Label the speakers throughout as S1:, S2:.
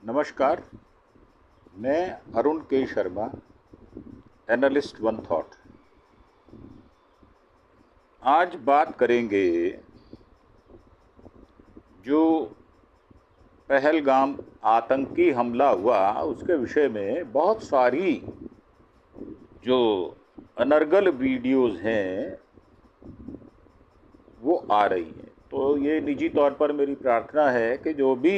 S1: नमस्कार, मैं अरुण के शर्मा, एनालिस्ट वन थॉट। आज बात करेंगे जो पहलगाम आतंकी हमला हुआ उसके विषय में बहुत सारी जो अनर्गल वीडियोस हैं वो आ रही हैं। तो ये निजी तौर पर मेरी प्रार्थना है कि जो भी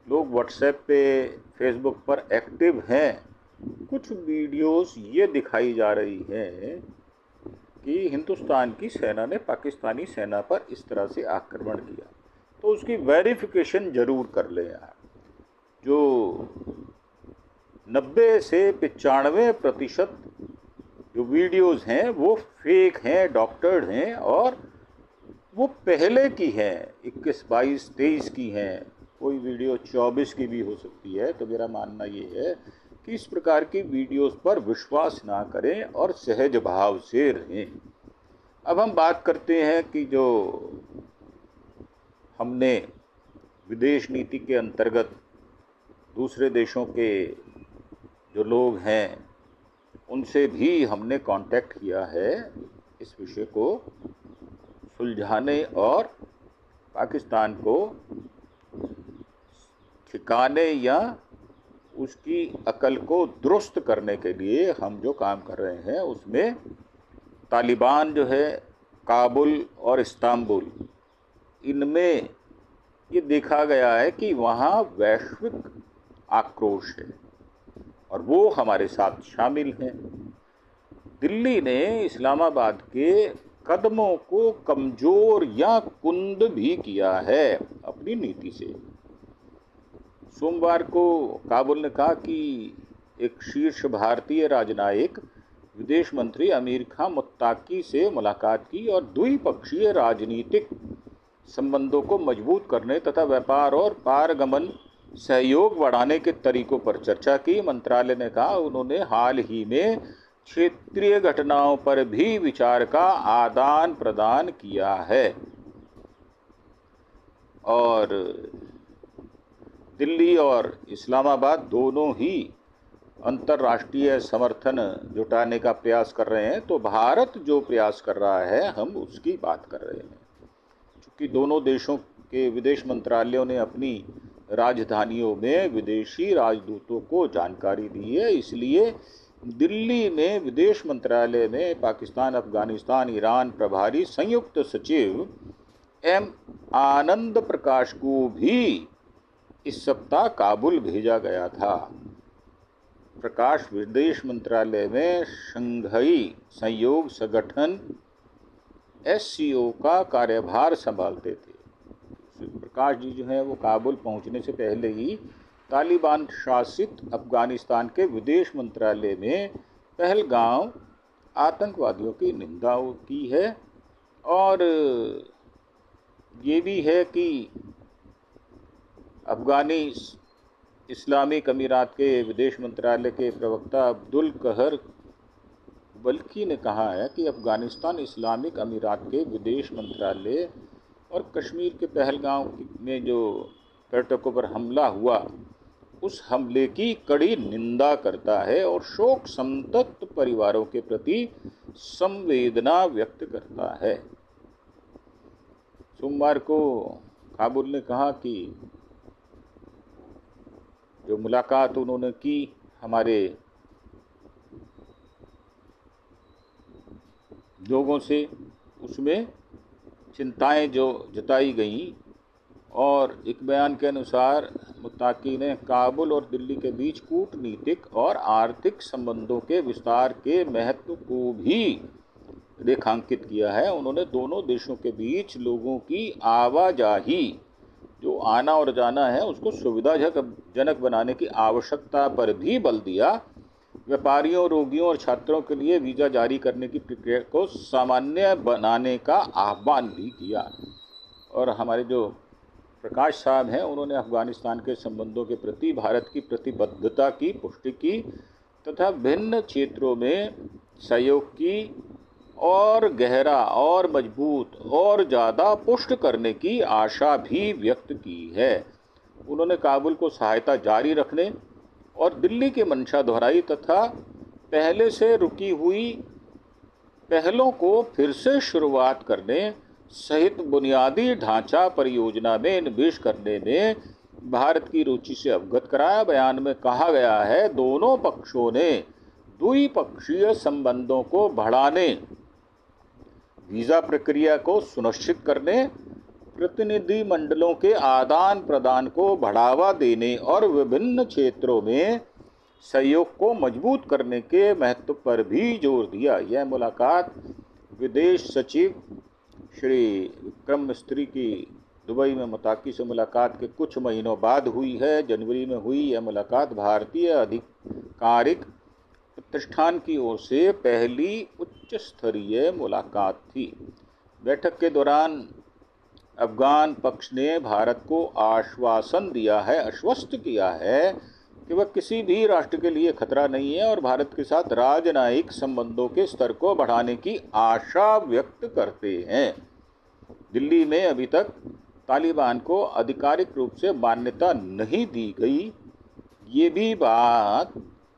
S1: लोग व्हाट्सएप पे, फेसबुक पर एक्टिव हैं, कुछ वीडियोस ये दिखाई जा रही हैं कि हिंदुस्तान की सेना ने पाकिस्तानी सेना पर इस तरह से आक्रमण किया, तो उसकी वेरिफिकेशन ज़रूर कर लें आप। जो 90 से 95% जो वीडियोस हैं वो फेक हैं, डॉक्टर्ड हैं और वो पहले की हैं, 21, 22, 23 की हैं। कोई वीडियो 24 की भी हो सकती है। तो मेरा मानना ये है कि इस प्रकार की वीडियोस पर विश्वास ना करें और सहज भाव से रहें। अब हम बात करते हैं कि जो हमने विदेश नीति के अंतर्गत दूसरे देशों के जो लोग हैं उनसे भी हमने कांटेक्ट किया है इस विषय को सुलझाने और पाकिस्तान को ठिकाने या उसकी अकल को दुरुस्त करने के लिए हम जो काम कर रहे हैं उसमें तालिबान जो है, काबुल और इस्तांबुल, इनमें ये देखा गया है कि वहाँ वैश्विक आक्रोश है और वो हमारे साथ शामिल हैं। दिल्ली ने इस्लामाबाद के कदमों को कमज़ोर या कुंद भी किया है अपनी नीति से। सोमवार को काबुल ने कहा कि एक शीर्ष भारतीय राजनयिक विदेश मंत्री अमीर खान मुत्ताकी से मुलाकात की और द्विपक्षीय राजनीतिक संबंधों को मजबूत करने तथा व्यापार और पारगमन सहयोग बढ़ाने के तरीकों पर चर्चा की। मंत्रालय ने कहा उन्होंने हाल ही में क्षेत्रीय घटनाओं पर भी विचार का आदान प्रदान किया है और दिल्ली और इस्लामाबाद दोनों ही अंतर्राष्ट्रीय समर्थन जुटाने का प्रयास कर रहे हैं। तो भारत जो प्रयास कर रहा है हम उसकी बात कर रहे हैं। चूँकि दोनों देशों के विदेश मंत्रालयों ने अपनी राजधानियों में विदेशी राजदूतों को जानकारी दी है, इसलिए दिल्ली में विदेश मंत्रालय में पाकिस्तान, अफगानिस्तान, ईरान प्रभारी संयुक्त सचिव एम आनंद प्रकाश को भी इस सप्ताह काबुल भेजा गया था। प्रकाश विदेश मंत्रालय में शंघाई सहयोग संगठन SCO का कार्यभार संभालते थे। प्रकाश जी जो हैं वो काबुल पहुंचने से पहले ही तालिबान शासित अफगानिस्तान के विदेश मंत्रालय में पहलगाम आतंकवादियों की निंदा की है और ये भी है कि अफगानी इस्लामिक अमीरात के विदेश मंत्रालय के प्रवक्ता अब्दुल कहर बल्खी ने कहा है कि अफगानिस्तान इस्लामिक अमीरात के विदेश मंत्रालय और कश्मीर के पहलगाम में जो पर्यटकों पर हमला हुआ उस हमले की कड़ी निंदा करता है और शोक संतप्त परिवारों के प्रति संवेदना व्यक्त करता है। सोमवार को काबुल ने कहा कि जो मुलाकात उन्होंने की हमारे लोगों से उसमें चिंताएं जो जताई गईं और एक बयान के अनुसार मुत्ताकी ने काबुल और दिल्ली के बीच कूटनीतिक और आर्थिक संबंधों के विस्तार के महत्व को भी रेखांकित किया है। उन्होंने दोनों देशों के बीच लोगों की आवाजाही, जो आना और जाना है, उसको सुविधाजनक बनाने की आवश्यकता पर भी बल दिया। व्यापारियों, रोगियों और छात्रों के लिए वीज़ा जारी करने की प्रक्रिया को सामान्य बनाने का आह्वान भी किया। और हमारे जो प्रकाश साहब हैं उन्होंने अफगानिस्तान के संबंधों के प्रति भारत की प्रतिबद्धता की पुष्टि की तथा भिन्न क्षेत्रों में सहयोग की और गहरा और मजबूत और ज़्यादा पुष्ट करने की आशा भी व्यक्त की है। उन्होंने काबुल को सहायता जारी रखने और दिल्ली की मंशा दोहराई तथा पहले से रुकी हुई पहलों को फिर से शुरुआत करने सहित बुनियादी ढांचा परियोजना में निवेश करने में भारत की रुचि से अवगत कराया। बयान में कहा गया है, दोनों पक्षों ने द्विपक्षीय संबंधों को बढ़ाने, वीजा प्रक्रिया को सुनिश्चित करने, प्रतिनिधि मंडलों के आदान प्रदान को बढ़ावा देने और विभिन्न क्षेत्रों में सहयोग को मजबूत करने के महत्व पर भी जोर दिया। यह मुलाकात विदेश सचिव श्री विक्रम मिस्त्री की दुबई में मुत्ताकी से मुलाकात के कुछ महीनों बाद हुई है। जनवरी में हुई यह मुलाकात भारतीय आधिकारिक प्रतिष्ठान की ओर से पहली उच्च स्तरीय मुलाकात थी। बैठक के दौरान अफगान पक्ष ने भारत को आश्वासन दिया है, आश्वस्त किया है कि वह किसी भी राष्ट्र के लिए खतरा नहीं है और भारत के साथ राजनयिक संबंधों के स्तर को बढ़ाने की आशा व्यक्त करते हैं। दिल्ली में अभी तक तालिबान को आधिकारिक रूप से मान्यता नहीं दी गई, ये भी बात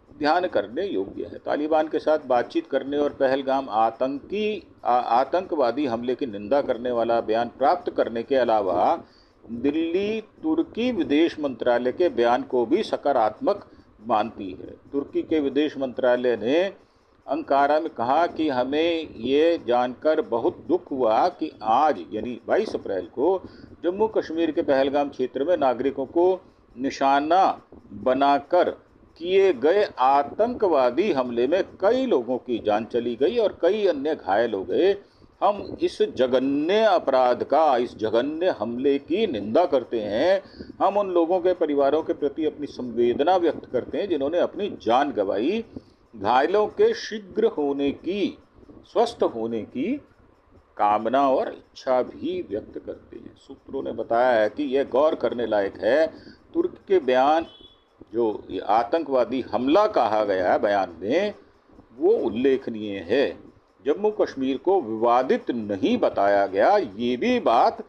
S1: ध्यान करने योग्य है। तालिबान के साथ बातचीत करने और पहलगाम आतंकवादी हमले की निंदा करने वाला बयान प्राप्त करने के अलावा दिल्ली तुर्की विदेश मंत्रालय के बयान को भी सकारात्मक मानती है। तुर्की के विदेश मंत्रालय ने अंकारा में कहा कि हमें ये जानकर बहुत दुख हुआ कि आज यानी 22 अप्रैल को जम्मू कश्मीर के पहलगाम क्षेत्र में नागरिकों को निशाना बनाकर किए गए आतंकवादी हमले में कई लोगों की जान चली गई और कई अन्य घायल हो गए। हम इस जघन्य अपराध का, इस जघन्य हमले की निंदा करते हैं। हम उन लोगों के परिवारों के प्रति अपनी संवेदना व्यक्त करते हैं जिन्होंने अपनी जान गंवाई। घायलों के शीघ्र होने की, स्वस्थ होने की कामना और इच्छा भी व्यक्त करते हैं। सूत्रों ने बताया है कि यह गौर करने लायक है, तुर्की के बयान जो ये आतंकवादी हमला कहा गया है बयान में, वो उल्लेखनीय है। जम्मू कश्मीर को विवादित नहीं बताया गया, ये भी बात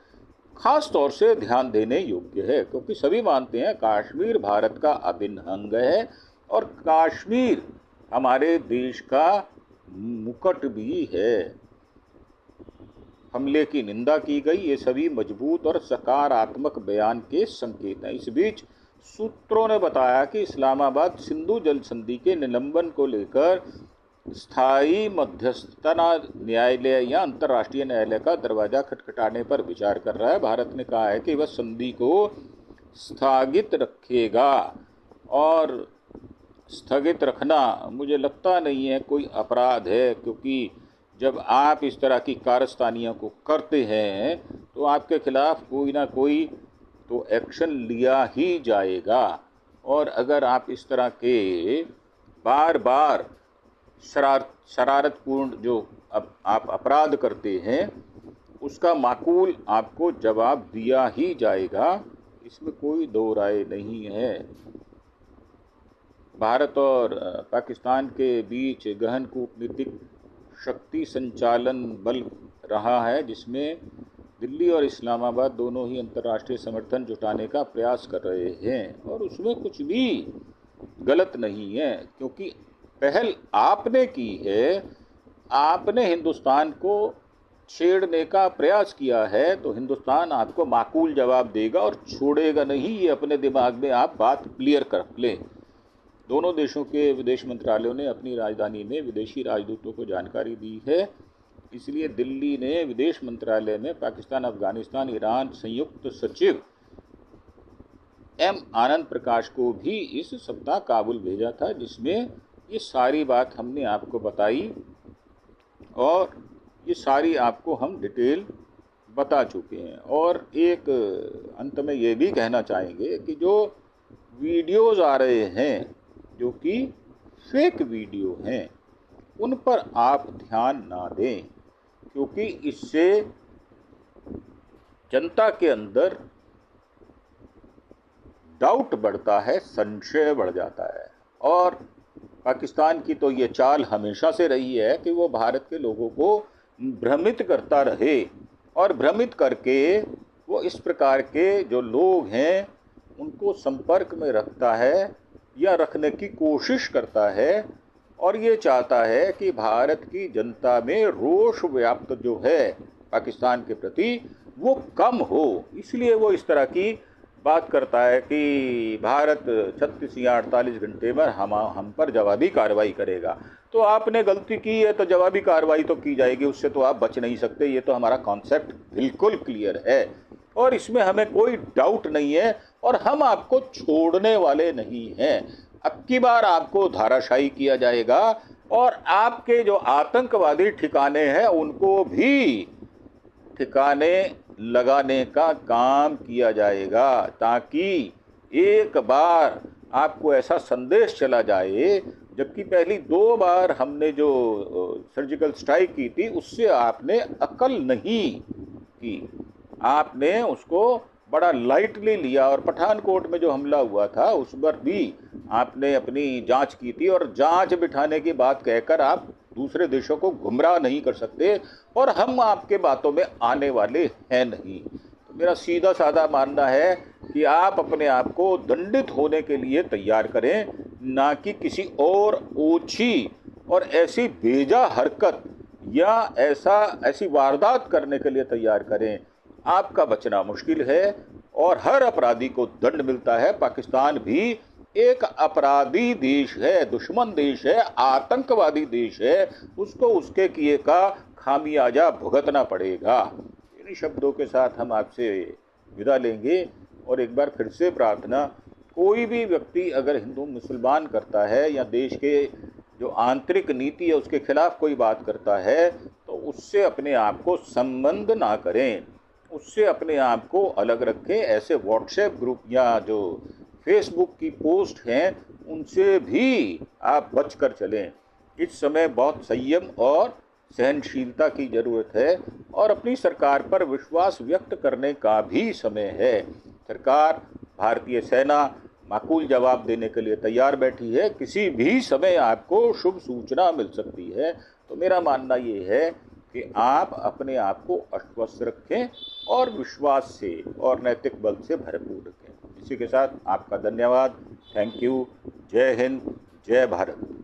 S1: खास तौर से ध्यान देने योग्य है, क्योंकि सभी मानते हैं कश्मीर भारत का अभिन्न अंग है और कश्मीर हमारे देश का मुकुट भी है। हमले की निंदा की गई, ये सभी मजबूत और सकारात्मक बयान के संकेत हैं। इस बीच सूत्रों ने बताया कि इस्लामाबाद सिंधु जल संधि के निलंबन को लेकर स्थायी मध्यस्थता न्यायालय या अंतर्राष्ट्रीय न्यायालय का दरवाजा खटखटाने पर विचार कर रहा है। भारत ने कहा है कि वह संधि को स्थगित रखेगा और स्थगित रखना मुझे लगता नहीं है कोई अपराध है, क्योंकि जब आप इस तरह की कारस्तानियों को करते हैं तो आपके खिलाफ कोई ना कोई तो एक्शन लिया ही जाएगा। और अगर आप इस तरह के बार बार शरारतपूर्ण जो आप अपराध करते हैं उसका माकूल आपको जवाब दिया ही जाएगा, इसमें कोई दो राय नहीं है। भारत और पाकिस्तान के बीच गहन कूटनीतिक शक्ति संचालन बल रहा है, जिसमें दिल्ली और इस्लामाबाद दोनों ही अंतर्राष्ट्रीय समर्थन जुटाने का प्रयास कर रहे हैं और उसमें कुछ भी गलत नहीं है, क्योंकि पहल आपने की है। आपने हिंदुस्तान को छेड़ने का प्रयास किया है तो हिंदुस्तान आपको माकूल जवाब देगा और छोड़ेगा नहीं। ये अपने दिमाग में आप बात क्लियर कर लें। दोनों देशों के विदेश मंत्रालयों ने अपनी राजधानी में विदेशी राजदूतों को जानकारी दी है, इसलिए दिल्ली ने विदेश मंत्रालय में पाकिस्तान, अफगानिस्तान, ईरान संयुक्त सचिव एम आनंद प्रकाश को भी इस सप्ताह काबुल भेजा था, जिसमें ये सारी बात हमने आपको बताई और ये सारी आपको हम डिटेल बता चुके हैं। और एक अंत में ये भी कहना चाहेंगे कि जो वीडियोज़ आ रहे हैं जो कि फेक वीडियो हैं, उन पर आप ध्यान ना दें, क्योंकि इससे जनता के अंदर डाउट बढ़ता है, संशय बढ़ जाता है। और पाकिस्तान की तो ये चाल हमेशा से रही है कि वो भारत के लोगों को भ्रमित करता रहे और भ्रमित करके वो इस प्रकार के जो लोग हैं उनको संपर्क में रखता है या रखने की कोशिश करता है, और ये चाहता है कि भारत की जनता में रोष व्याप्त जो है पाकिस्तान के प्रति वो कम हो। इसलिए वो इस तरह की बात करता है कि भारत 36 या 48 घंटे में हम पर जवाबी कार्रवाई करेगा। तो आपने गलती की है तो जवाबी कार्रवाई तो की जाएगी, उससे तो आप बच नहीं सकते। ये तो हमारा कॉन्सेप्ट बिल्कुल क्लियर है और इसमें हमें कोई डाउट नहीं है, और हम आपको छोड़ने वाले नहीं हैं। अब की बार आपको धाराशायी किया जाएगा और आपके जो आतंकवादी ठिकाने हैं उनको भी ठिकाने लगाने का काम किया जाएगा, ताकि एक बार आपको ऐसा संदेश चला जाए। जबकि पहली 2 बार हमने जो सर्जिकल स्ट्राइक की थी उससे आपने अकल नहीं की, आपने उसको बड़ा लाइटली लिया। और पठानकोट में जो हमला हुआ था उस पर भी आपने अपनी जांच की थी, और जांच बिठाने की बात कहकर आप दूसरे देशों को गुमराह नहीं कर सकते, और हम आपके बातों में आने वाले हैं नहीं। तो मेरा सीधा साधा मानना है कि आप अपने आप को दंडित होने के लिए तैयार करें, ना कि किसी और ओछी और ऐसी बेजा हरकत या ऐसी वारदात करने के लिए तैयार करें। आपका बचना मुश्किल है और हर अपराधी को दंड मिलता है। पाकिस्तान भी एक अपराधी देश है, दुश्मन देश है, आतंकवादी देश है, उसको उसके किए का खामियाजा भुगतना पड़ेगा। इन्हीं शब्दों के साथ हम आपसे विदा लेंगे। और एक बार फिर से प्रार्थना, कोई भी व्यक्ति अगर हिंदू मुसलमान करता है या देश के जो आंतरिक नीति है उसके खिलाफ कोई बात करता है तो उससे अपने आप को संबंध ना करें, उससे अपने आप को अलग रखें। ऐसे व्हाट्सएप ग्रुप या जो फेसबुक की पोस्ट हैं उनसे भी आप बचकर चलें। इस समय बहुत संयम और सहनशीलता की ज़रूरत है और अपनी सरकार पर विश्वास व्यक्त करने का भी समय है। सरकार, भारतीय सेना माकूल जवाब देने के लिए तैयार बैठी है। किसी भी समय आपको शुभ सूचना मिल सकती है। तो मेरा मानना ये है कि आप अपने आप को आश्वस्त रखें और विश्वास से और नैतिक बल से भरपूर रखें। इसी के साथ आपका धन्यवाद। Thank you. जय हिंद, जय भारत।